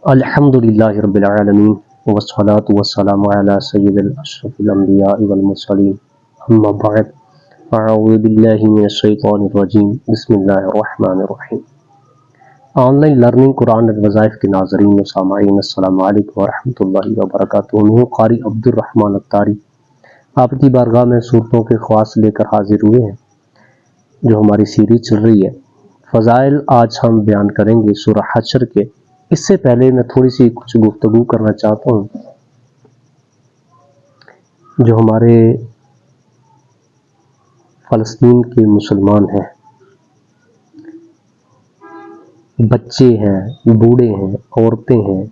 الحمدللہ رب العالمین والصلاة والسلام علی سید الاشرف الانبیاء والمرسلین اما بعد اعوذ باللہ من الشیطان الرجیم بسم اللہ الرحمن الرحیم۔ آن لائن لرننگ قرآن الوظائف کے ناظرین و سامعین السلام علیکم ورحمۃ اللہ وبرکاتہ۔ میں قاری عبد الرحمن اتاری آپ کی بارگاہ میں صورتوں کے خواص لے کر حاضر ہوئے ہیں جو ہماری سیریز چل رہی ہے۔ فضائل آج ہم بیان کریں گے سورہ حشر کے۔ اس سے پہلے میں تھوڑی سی کچھ گفتگو کرنا چاہتا ہوں جو ہمارے فلسطین کے مسلمان ہیں، بچے ہیں، بوڑھے ہیں، عورتیں ہیں،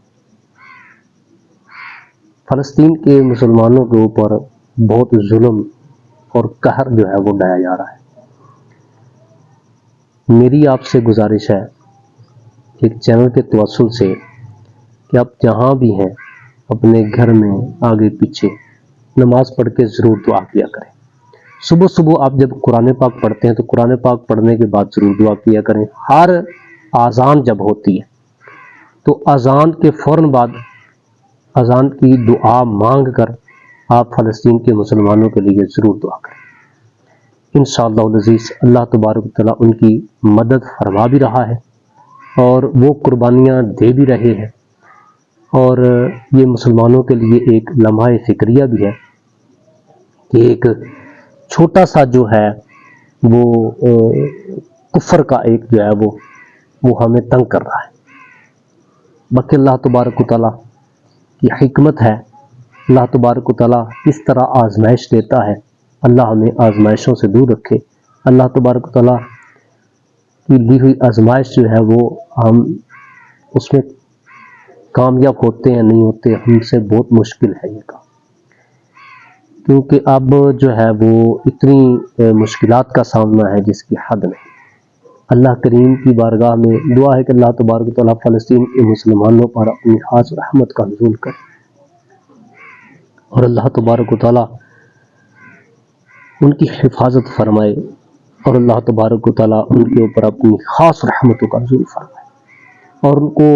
فلسطین کے مسلمانوں کے اوپر بہت ظلم اور قہر جو ہے وہ ڈھایا جا رہا ہے۔ میری آپ سے گزارش ہے ایک چینل کے توسل سے کہ آپ جہاں بھی ہیں اپنے گھر میں آگے پیچھے نماز پڑھ کے ضرور دعا کیا کریں۔ صبح صبح آپ جب قرآن پاک پڑھتے ہیں تو قرآن پاک پڑھنے کے بعد ضرور دعا کیا کریں۔ ہر اذان جب ہوتی ہے تو اذان کے فوراً بعد اذان کی دعا مانگ کر آپ فلسطین کے مسلمانوں کے لیے ضرور دعا کریں۔ انشاءاللہ العزیز اللہ تبارک و تعالیٰ ان کی مدد فرما بھی رہا ہے اور وہ قربانیاں دے بھی رہے ہیں، اور یہ مسلمانوں کے لیے ایک لمحہ فکریہ بھی ہے کہ ایک چھوٹا سا جو ہے وہ کفر کا ایک جو ہے وہ ہمیں تنگ کر رہا ہے۔ باقی اللہ تبارک و تعالیٰ کی حکمت ہے، اللہ تبارک و تعالیٰ کس طرح آزمائش دیتا ہے، اللہ ہمیں آزمائشوں سے دور رکھے۔ اللہ تبارک و تعالیٰ کی لی ہوئی آزمائش جو ہے وہ ہم اس میں کامیاب ہوتے ہیں نہیں ہوتے، ہم سے بہت مشکل ہے یہ کام، کیونکہ اب جو ہے وہ اتنی مشکلات کا سامنا ہے جس کی حد نہیں۔ اللہ کریم کی بارگاہ میں دعا ہے کہ اللہ تبارک و تعالیٰ فلسطین کے مسلمانوں پر اپنی خاص رحمت کا نزول کرے، اور اللہ تبارک و تعالیٰ ان کی حفاظت فرمائے، اور اللہ تبارک و تعالیٰ ان کے اوپر اپنی خاص رحمتوں کا نزول فرمائے اور ان کو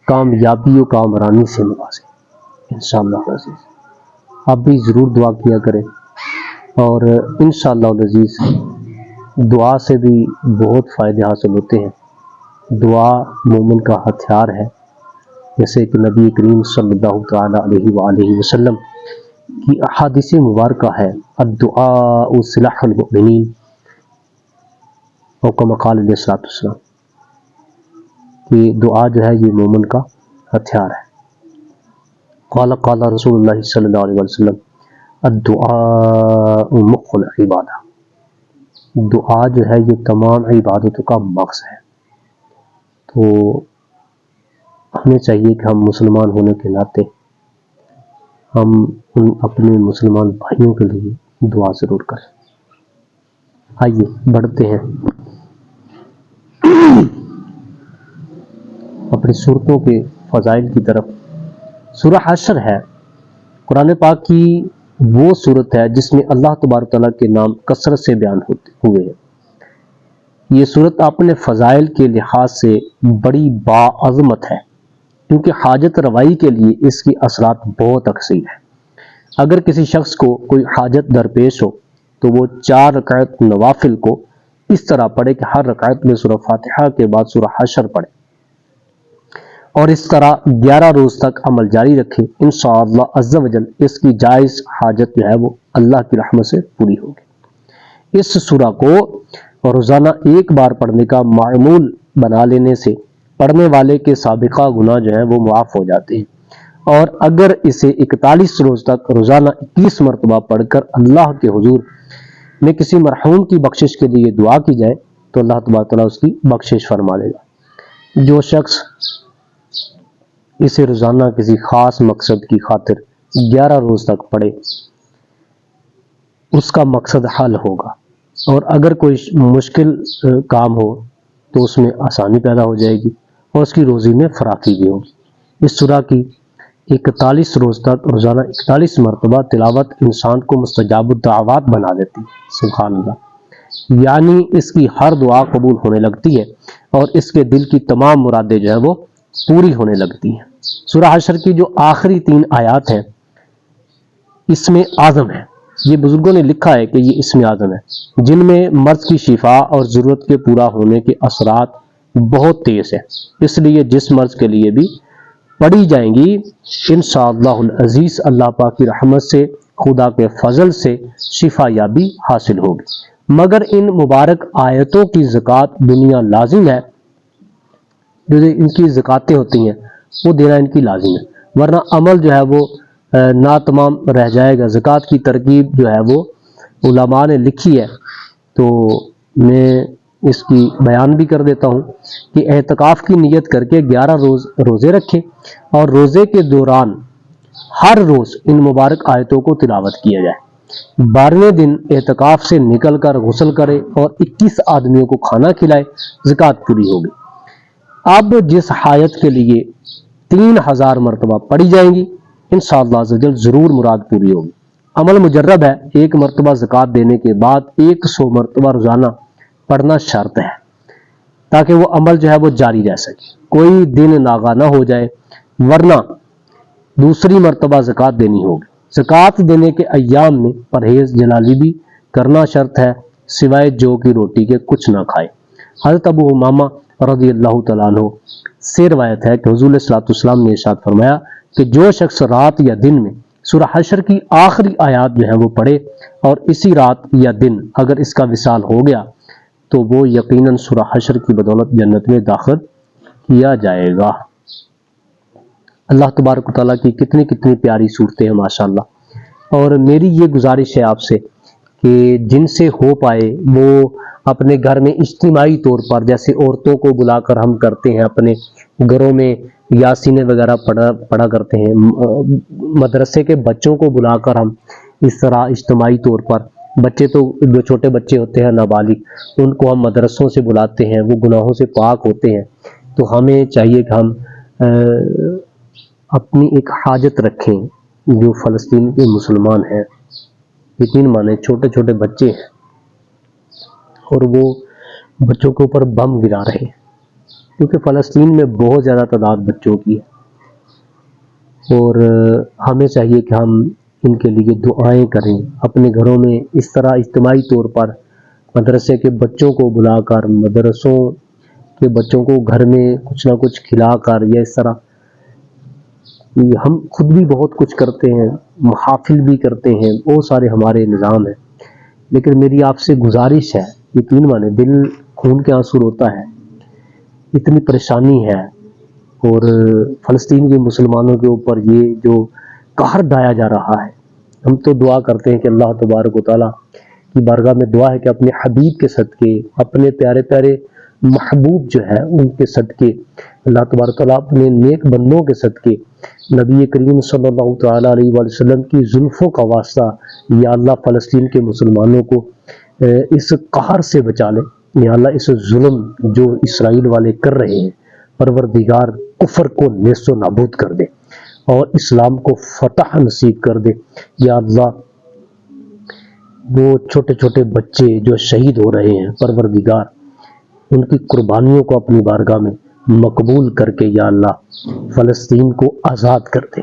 کامیابی و کامرانی سے نوازے انشاءاللہ العزیز۔ آپ بھی ضرور دعا کیا کریں، اور انشاءاللہ العزیز دعا سے بھی بہت فائدے حاصل ہوتے ہیں۔ دعا مومن کا ہتھیار ہے، جیسے کہ نبی کریم صلی اللہ تعالیٰ علیہ وآلہ وسلم کی احادیث مبارکہ ہے، الدعاء سلاح المؤمنین، اور کما قال علیہ السلام کہ دعا جو ہے یہ مومن کا ہتھیار ہے۔ قال رسول اللہ صلی اللہ علیہ وسلم الدعاء مخ العبادہ، دعا جو ہے یہ تمام عبادتوں کا مغز ہے۔ تو ہمیں چاہیے کہ ہم مسلمان ہونے کے ناطے ہم ان اپنے مسلمان بھائیوں کے لیے دعا ضرور کریں۔ آئیے بڑھتے ہیں اپنی صورتوں کے فضائل کی طرف۔ سورہ حشر ہے قرآن پاک کی وہ صورت ہے جس میں اللہ تبارک تعالیٰ کے نام کثرت سے بیان ہوئے ہیں۔ یہ صورت اپنے فضائل کے لحاظ سے بڑی باعظمت ہے، کیونکہ حاجت روائی کے لیے اس کی اثرات بہت اکثر ہے۔ اگر کسی شخص کو کوئی حاجت درپیش ہو تو وہ 4 رکعت نوافل کو اس طرح پڑھے کہ ہر رکعت میں سورہ فاتحہ کے بعد سورہ حشر پڑھے، اور اس طرح 11 روز تک عمل جاری رکھے۔ انشاءاللہ عز و جل اس کی جائز حاجت جو ہے وہ اللہ کی رحمت سے پوری ہوگی۔ اس سورہ کو روزانہ ایک بار پڑھنے کا معمول بنا لینے سے پڑھنے والے کے سابقہ گناہ جو ہیں وہ معاف ہو جاتے ہیں، اور اگر اسے 41 روز تک روزانہ 21 مرتبہ پڑھ کر اللہ کے حضور میں کسی مرحوم کی بخشش کے لیے دعا کی جائے تو اللہ تبارک تعالیٰ اس کی بخشش فرما لے گا۔ جو شخص اسے روزانہ کسی خاص مقصد کی خاطر 11 روز تک پڑھے اس کا مقصد حل ہوگا، اور اگر کوئی مشکل کام ہو تو اس میں آسانی پیدا ہو جائے گی اور اس کی روزی میں فراخی بھی ہوگی۔ اس سورہ کی 41 روز تک روزانہ 41 مرتبہ تلاوت انسان کو مستجاب الدعوات بنا دیتی ہے، سبحان اللہ، یعنی اس کی ہر دعا قبول ہونے لگتی ہے اور اس کے دل کی تمام مرادیں جو ہیں وہ پوری ہونے لگتی ہیں۔ سورہ حشر کی جو آخری 3 آیات ہیں اسم اعظم ہے، یہ بزرگوں نے لکھا ہے کہ یہ اسم اعظم ہے، جن میں مرض کی شفا اور ضرورت کے پورا ہونے کے اثرات بہت تیز ہیں، اس لیے جس مرض کے لیے بھی پڑھی جائیں گی انشاءاللہ العزیز اللہ پاک کی رحمت سے، خدا کے فضل سے شفا یابی حاصل ہوگی۔ مگر ان مبارک آیتوں کی زکوٰۃ دنیا لازم ہے، جو ان کی زکاتیں ہوتی ہیں وہ دینا ان کی لازم ہے، ورنہ عمل جو ہے وہ ناتمام رہ جائے گا۔ زکوٰۃ کی ترکیب جو ہے وہ علماء نے لکھی ہے، تو میں اس کی بیان بھی کر دیتا ہوں کہ اعتکاف کی نیت کر کے 11 روز روزے رکھیں اور روزے کے دوران ہر روز ان مبارک آیتوں کو تلاوت کیا جائے۔ 12ویں دن اعتکاف سے نکل کر غسل کرے اور 21 آدمیوں کو کھانا کھلائے، زکوٰۃ پوری ہوگی۔ اب جس حایت کے لیے 3000 مرتبہ پڑھی جائیں گی انشاءاللہ عزوجل ضرور مراد پوری ہوگی۔ عمل مجرب ہے، 1 مرتبہ زکوٰۃ دینے کے بعد 100 مرتبہ روزانہ پڑھنا شرط ہے، تاکہ وہ عمل جو ہے وہ جاری رہ سکے، کوئی دن ناغا نہ ہو جائے، ورنہ دوسری مرتبہ زکوٰۃ دینی ہوگی۔ زکوٰۃ دینے کے ایام میں پرہیز جلالی بھی کرنا شرط ہے، سوائے جو کی روٹی کے کچھ نہ کھائے۔ حضرت ابو امامہ رضی اللہ تعالیٰ عنہ سے روایت ہے کہ حضور صلی اللہ علیہ وسلم نے ارشاد فرمایا کہ جو شخص رات یا دن میں سورہ حشر کی آخری آیات جو ہے وہ پڑھے اور اسی رات یا دن اگر اس کا وصال ہو گیا تو وہ یقیناً سورہ حشر کی بدولت جنت میں داخل کیا جائے گا۔ اللہ تبارک و تعالیٰ کی کتنی کتنی پیاری صورتیں ہیں ماشاءاللہ، اور میری یہ گزارش ہے آپ سے کہ جن سے ہو پائے وہ اپنے گھر میں اجتماعی طور پر، جیسے عورتوں کو بلا کر ہم کرتے ہیں، اپنے گھروں میں یاسین وغیرہ پڑھا کرتے ہیں، مدرسے کے بچوں کو بلا کر ہم اس طرح اجتماعی طور پر، بچے تو جو چھوٹے بچے ہوتے ہیں نابالغ ان کو ہم مدرسوں سے بلاتے ہیں، وہ گناہوں سے پاک ہوتے ہیں، تو ہمیں چاہیے کہ ہم اپنی ایک حاجت رکھیں۔ جو فلسطین کے مسلمان ہیں، یقین مانیں چھوٹے چھوٹے بچے ہیں اور وہ بچوں کے اوپر بم گرا رہے ہیں، کیونکہ فلسطین میں بہت زیادہ تعداد بچوں کی ہے، اور ہمیں چاہیے کہ ہم ان کے لیے دعائیں کریں، اپنے گھروں میں اس طرح اجتماعی طور پر مدرسے کے بچوں کو بلا کر، مدرسوں کے بچوں کو گھر میں کچھ نہ کچھ کھلا کر، یا اس طرح ہم خود بھی بہت کچھ کرتے ہیں، محافل بھی کرتے ہیں، بہت سارے ہمارے نظام ہیں، لیکن میری آپ سے گزارش ہے، یقین مانے دل خون کے آنسو روتا ہے، اتنی پریشانی ہے، اور فلسطین کے مسلمانوں کے اوپر یہ جو قہر ڈھایا جا رہا ہے، ہم تو دعا کرتے ہیں کہ اللہ تبارک و تعالیٰ کی بارگاہ میں دعا ہے کہ اپنے حبیب کے صدقے، اپنے پیارے پیارے محبوب جو ہے ان کے صدقے، اللہ تبارک و تعالیٰ اپنے نیک بندوں کے صدقے، نبی کریم صلی اللہ تعالیٰ علیہ وآلہ وسلم کی زلفوں کا واسطہ، یا اللہ فلسطین کے مسلمانوں کو اس قہر سے بچا لے، یا اللہ اس ظلم جو اسرائیل والے کر رہے ہیں، پروردگار کفر کو نیست و نابود کر دے اور اسلام کو فتح نصیب کر دے، یا اللہ وہ چھوٹے چھوٹے بچے جو شہید ہو رہے ہیں، پروردگار ان کی قربانیوں کو اپنی بارگاہ میں مقبول کر کے یا اللہ فلسطین کو آزاد کر دے،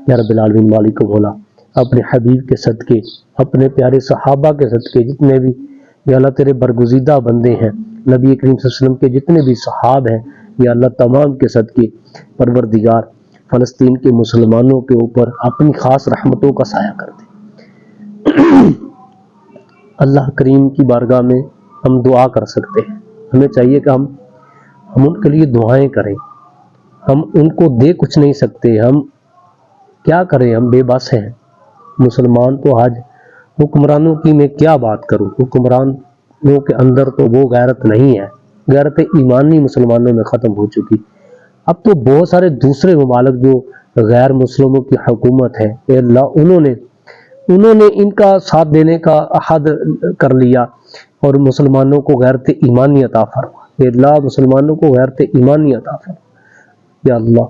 یا رب العالمین مالک و مولا، اپنے حبیب کے صدقے، اپنے پیارے صحابہ کے صدقے، جتنے بھی یا اللہ تیرے برگزیدہ بندے ہیں، نبی کریم صلی اللہ علیہ وسلم کے جتنے بھی صحاب ہیں، یا اللہ تمام کے صدقے پروردگار فلسطین کے مسلمانوں کے اوپر اپنی خاص رحمتوں کا سایہ کر دے۔ اللہ کریم کی بارگاہ میں ہم دعا کر سکتے ہیں، ہمیں چاہیے کہ ہم ان کے لیے دعائیں کریں، ہم ان کو دے کچھ نہیں سکتے، ہم کیا کریں، ہم بے بس ہیں۔ مسلمان تو آج حکمرانوں کی میں کیا بات کروں، حکمرانوں کے اندر تو وہ غیرت نہیں ہے، غیرت ایمانی مسلمانوں میں ختم ہو چکی۔ اب تو بہت سارے دوسرے ممالک جو غیر مسلموں کی حکومت ہے، اے اللہ انہوں نے ان کا ساتھ دینے کا عہد کر لیا اور مسلمانوں کو غیرت ایمانی عطا فرما، اے اللہ مسلمانوں کو غیرت ایمانی عطا فرما، یا اللہ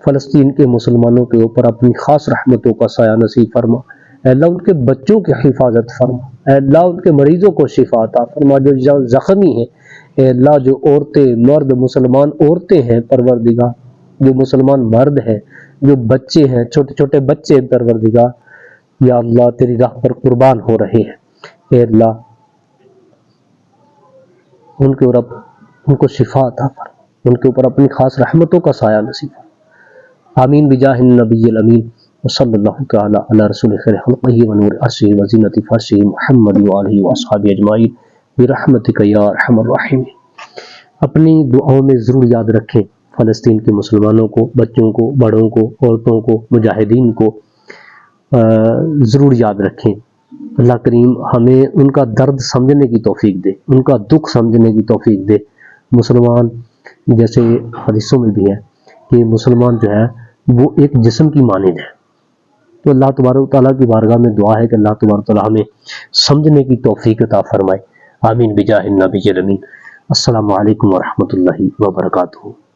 فلسطین کے مسلمانوں کے اوپر اپنی خاص رحمتوں کا سایہ نصیب فرما، اے اللہ ان کے بچوں کی حفاظت فرما، اے اللہ ان کے مریضوں کو شفا عطا فرما، جو زخمی ہیں، اے اللہ جو عورتیں، مرد، مسلمان عورتیں ہیں، پروردگار جو مسلمان مرد ہیں، جو بچے ہیں، چھوٹے چھوٹے بچے پروردگار یا اللہ تیری راہ پر قربان ہو رہے ہیں، اے اللہ ان کے اوپر ان کو شفا عطا کر، ان کے اوپر اپنی خاص رحمتوں کا سایہ نصیب کر، آمین بجاہ النبی الامین وصلی اللہ تعالی علی رسول خیر خلقہ ونور عرشہ وزینۃ فرشہ محمد وآلہ واصحابہ اجمعین برحمتک یا ارحم الراحمین۔ اپنی دعاؤں میں ضرور یاد رکھیں فلسطین کے مسلمانوں کو، بچوں کو، بڑوں کو، عورتوں کو، مجاہدین کو ضرور یاد رکھیں۔ اللہ کریم ہمیں ان کا درد سمجھنے کی توفیق دے، ان کا دکھ سمجھنے کی توفیق دے۔ مسلمان جیسے حدیثوں میں بھی ہے کہ مسلمان جو ہے وہ ایک جسم کی مانند ہے، تو اللہ تبارک و تعالیٰ کی بارگاہ میں دعا ہے کہ اللہ تبارک و تعالیٰ ہمیں سمجھنے کی توفیق عطا فرمائے، آمین بجاہ النبی الامین۔ السلام علیکم ورحمۃ اللہ وبرکاتہ۔